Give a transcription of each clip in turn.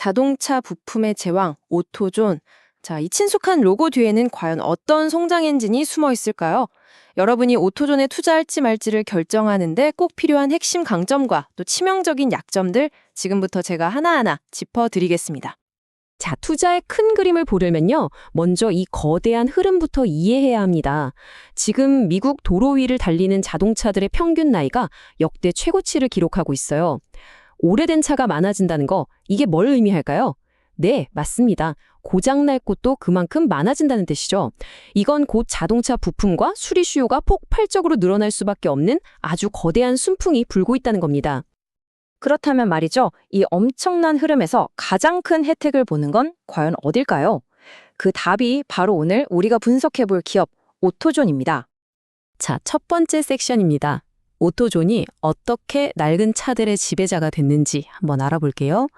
자동차 부품의 제왕, 오토존. 자, 이 친숙한 로고 뒤에는 과연 어떤 성장 엔진이 숨어 있을까요? 여러분이 오토존에 투자할지 말지를 결정하는데 꼭 필요한 핵심 강점과 또 치명적인 약점들 지금부터 제가 하나하나 짚어드리겠습니다. 자, 투자의 큰 그림을 보려면요. 먼저 이 거대한 흐름부터 이해해야 합니다. 지금 미국 도로 위를 달리는 자동차들의 평균 나이가 역대 최고치를 기록하고 있어요. 오래된 차가 많아진다는 거, 이게 뭘 의미할까요? 네, 맞습니다. 고장날 곳도 그만큼 많아진다는 뜻이죠. 이건 곧 자동차 부품과 수리 수요가 폭발적으로 늘어날 수밖에 없는 아주 거대한 순풍이 불고 있다는 겁니다. 그렇다면 말이죠. 이 엄청난 흐름에서 가장 큰 혜택을 보는 건 과연 어딜까요? 그 답이 바로 오늘 우리가 분석해 볼 기업 오토존입니다. 자, 첫 번째 섹션입니다. 오토존이 어떻게 낡은 차들의 지배자가 됐는지 한번 알아볼게요.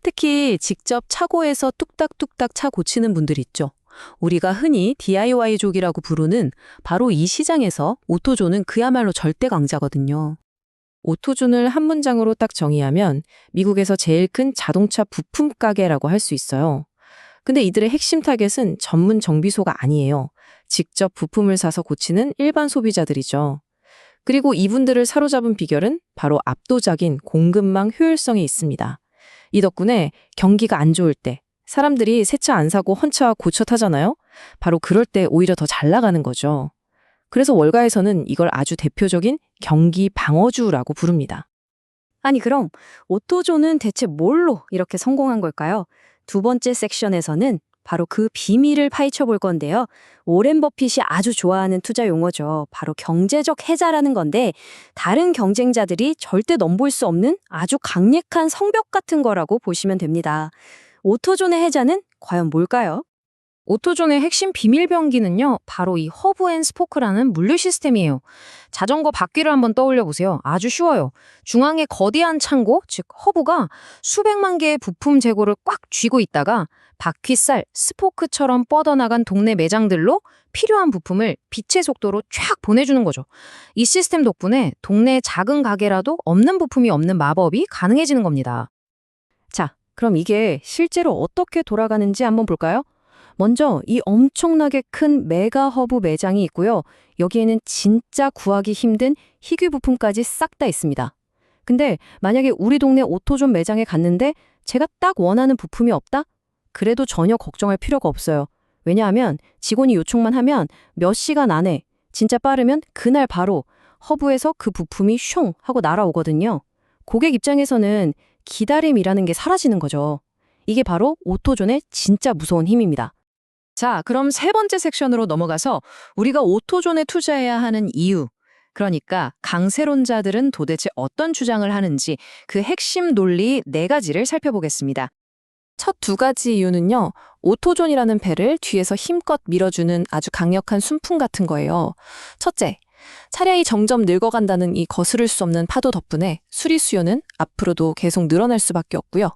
특히 직접 차고에서 뚝딱뚝딱 차 고치는 분들 있죠. 우리가 흔히 DIY족이라고 부르는 바로 이 시장에서 오토존은 그야말로 절대 강자거든요. 오토존을 한 문장으로 딱 정의하면 미국에서 제일 큰 자동차 부품 가게라고 할 수 있어요. 근데 이들의 핵심 타겟은 전문 정비소가 아니에요. 직접 부품을 사서 고치는 일반 소비자들이죠. 그리고 이분들을 사로잡은 비결은 바로 압도적인 공급망 효율성에 있습니다. 이 덕분에 경기가 안 좋을 때 사람들이 새 차 안 사고 헌차 고쳐 타잖아요. 바로 그럴 때 오히려 더 잘 나가는 거죠. 그래서 월가에서는 이걸 아주 대표적인 경기 방어주라고 부릅니다. 아니 그럼 오토존은 대체 뭘로 이렇게 성공한 걸까요? 두 번째 섹션에서는 바로 그 비밀을 파헤쳐 볼 건데요. 오렌 버핏이 아주 좋아하는 투자 용어죠. 바로 경제적 해자라는 건데 다른 경쟁자들이 절대 넘볼 수 없는 아주 강력한 성벽 같은 거라고 보시면 됩니다. 오토존의 해자는 과연 뭘까요? 오토존의 핵심 비밀병기는요, 바로 이 허브 앤 스포크라는 물류 시스템이에요. 자전거 바퀴를 한번 떠올려 보세요. 아주 쉬워요. 중앙에 거대한 창고, 즉 허브가 수백만 개의 부품 재고를 꽉 쥐고 있다가 바퀴살, 스포크처럼 뻗어나간 동네 매장들로 필요한 부품을 빛의 속도로 쫙 보내주는 거죠. 이 시스템 덕분에 동네 작은 가게라도 없는 부품이 없는 마법이 가능해지는 겁니다. 자, 그럼 이게 실제로 어떻게 돌아가는지 한번 볼까요? 먼저 이 엄청나게 큰 메가 허브 매장이 있고요. 여기에는 진짜 구하기 힘든 희귀 부품까지 싹 다 있습니다. 근데 만약에 우리 동네 오토존 매장에 갔는데 제가 딱 원하는 부품이 없다? 그래도 전혀 걱정할 필요가 없어요. 왜냐하면 직원이 요청만 하면 몇 시간 안에, 진짜 빠르면 그날 바로 허브에서 그 부품이 숑 하고 날아오거든요. 고객 입장에서는 기다림이라는 게 사라지는 거죠. 이게 바로 오토존의 진짜 무서운 힘입니다. 자, 그럼 세 번째 섹션으로 넘어가서 우리가 오토존에 투자해야 하는 이유, 그러니까 강세론자들은 도대체 어떤 주장을 하는지 그 핵심 논리 네 가지를 살펴보겠습니다. 첫 두 가지 이유는요, 오토존이라는 배를 뒤에서 힘껏 밀어주는 아주 강력한 순풍 같은 거예요. 첫째, 차량이 점점 늙어간다는 이 거스를 수 없는 파도 덕분에 수리 수요는 앞으로도 계속 늘어날 수밖에 없고요.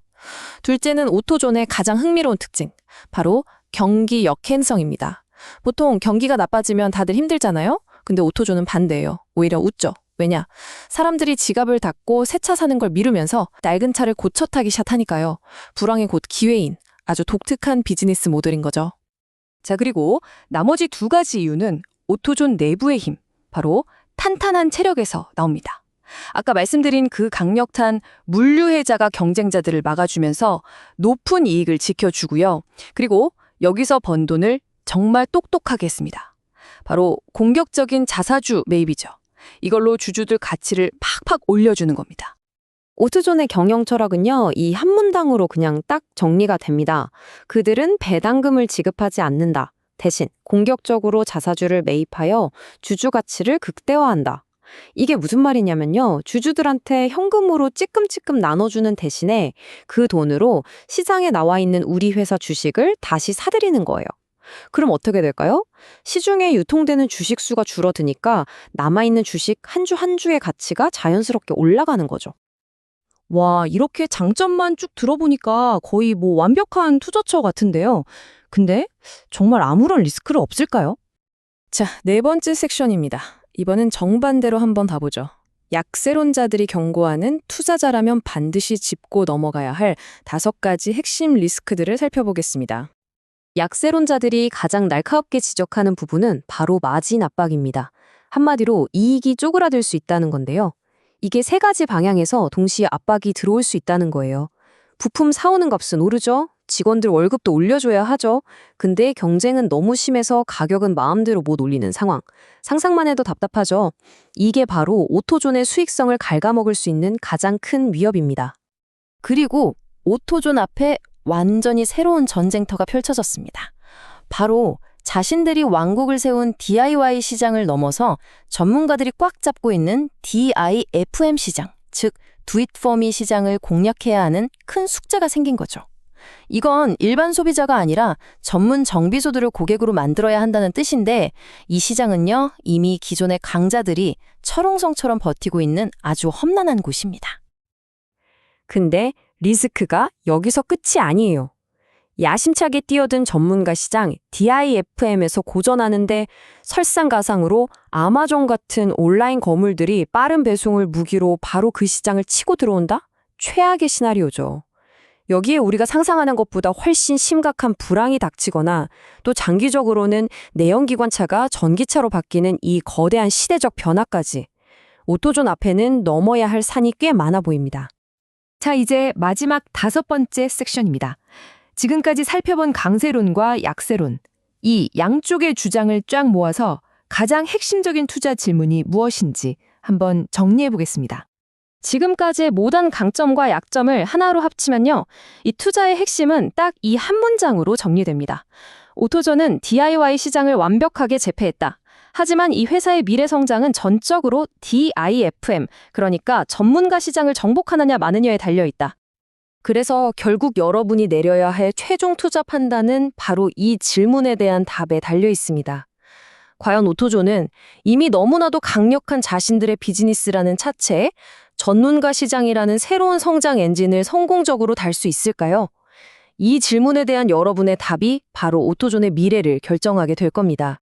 둘째는 오토존의 가장 흥미로운 특징, 바로 경기 역행성입니다. 보통 경기가 나빠지면 다들 힘들잖아요? 근데 오토존은 반대예요. 오히려 웃죠. 왜냐? 사람들이 지갑을 닫고 새 차 사는 걸 미루면서 낡은 차를 고쳐 타기 샷하니까요. 불황이 곧 기회인 아주 독특한 비즈니스 모델인 거죠. 자, 그리고 나머지 두 가지 이유는 오토존 내부의 힘, 바로 탄탄한 체력에서 나옵니다. 아까 말씀드린 그 강력한 물류해자가 경쟁자들을 막아주면서 높은 이익을 지켜주고요. 그리고 여기서 번 돈을 정말 똑똑하게 했습니다. 바로 공격적인 자사주 매입이죠. 이걸로 주주들 가치를 팍팍 올려주는 겁니다. 오토존의 경영 철학은요, 이 한 문장으로 그냥 딱 정리가 됩니다. 그들은 배당금을 지급하지 않는다. 대신 공격적으로 자사주를 매입하여 주주 가치를 극대화한다. 이게 무슨 말이냐면요. 주주들한테 현금으로 찔끔찔끔 나눠주는 대신에 그 돈으로 시장에 나와 있는 우리 회사 주식을 다시 사들이는 거예요. 그럼 어떻게 될까요? 시중에 유통되는 주식 수가 줄어드니까 남아있는 주식 한 주 한 주의 가치가 자연스럽게 올라가는 거죠. 와, 이렇게 장점만 쭉 들어보니까 거의 뭐 완벽한 투자처 같은데요. 근데 정말 아무런 리스크는 없을까요? 자, 네 번째 섹션입니다. 이번엔 정반대로 한번 봐보죠. 약세론자들이 경고하는 투자자라면 반드시 짚고 넘어가야 할 5가지 핵심 리스크들을 살펴보겠습니다. 약세론자들이 가장 날카롭게 지적하는 부분은 바로 마진 압박입니다. 한마디로 이익이 쪼그라들 수 있다는 건데요. 이게 3가지 방향에서 동시에 압박이 들어올 수 있다는 거예요. 부품 사오는 값은 오르죠. 직원들 월급도 올려줘야 하죠. 근데 경쟁은 너무 심해서 가격은 마음대로 못 올리는 상황. 상상만 해도 답답하죠. 이게 바로 오토존의 수익성을 갉아먹을 수 있는 가장 큰 위협입니다. 그리고 오토존 앞에 완전히 새로운 전쟁터가 펼쳐졌습니다. 바로 자신들이 왕국을 세운 DIY 시장을 넘어서 전문가들이 꽉 잡고 있는 DIFM 시장, 즉 Do It For Me 시장을 공략해야 하는 큰 숙제가 생긴 거죠. 이건 일반 소비자가 아니라 전문 정비소들을 고객으로 만들어야 한다는 뜻인데 이 시장은요, 이미 기존의 강자들이 철옹성처럼 버티고 있는 아주 험난한 곳입니다. 근데 리스크가 여기서 끝이 아니에요. 야심차게 뛰어든 전문가 시장 DIFM에서 고전하는데 설상가상으로 아마존 같은 온라인 거물들이 빠른 배송을 무기로 바로 그 시장을 치고 들어온다? 최악의 시나리오죠. 여기에 우리가 상상하는 것보다 훨씬 심각한 불황이 닥치거나 또 장기적으로는 내연기관차가 전기차로 바뀌는 이 거대한 시대적 변화까지 오토존 앞에는 넘어야 할 산이 꽤 많아 보입니다. 자, 이제 마지막 5번째 섹션입니다. 지금까지 살펴본 강세론과 약세론, 이 양쪽의 주장을 쫙 모아서 가장 핵심적인 투자 질문이 무엇인지 한번 정리해 보겠습니다. 지금까지의 모든 강점과 약점을 하나로 합치면요. 이 투자의 핵심은 딱 이 한 문장으로 정리됩니다. 오토존은 DIY 시장을 완벽하게 제패했다. 하지만 이 회사의 미래 성장은 전적으로 DIFM, 그러니까 전문가 시장을 정복하느냐 마느냐에 달려있다. 그래서 결국 여러분이 내려야 할 최종 투자 판단은 바로 이 질문에 대한 답에 달려 있습니다. 과연 오토존은 이미 너무나도 강력한 자신들의 비즈니스라는 차체에 전문가 시장이라는 새로운 성장 엔진을 성공적으로 달 수 있을까요? 이 질문에 대한 여러분의 답이 바로 오토존의 미래를 결정하게 될 겁니다.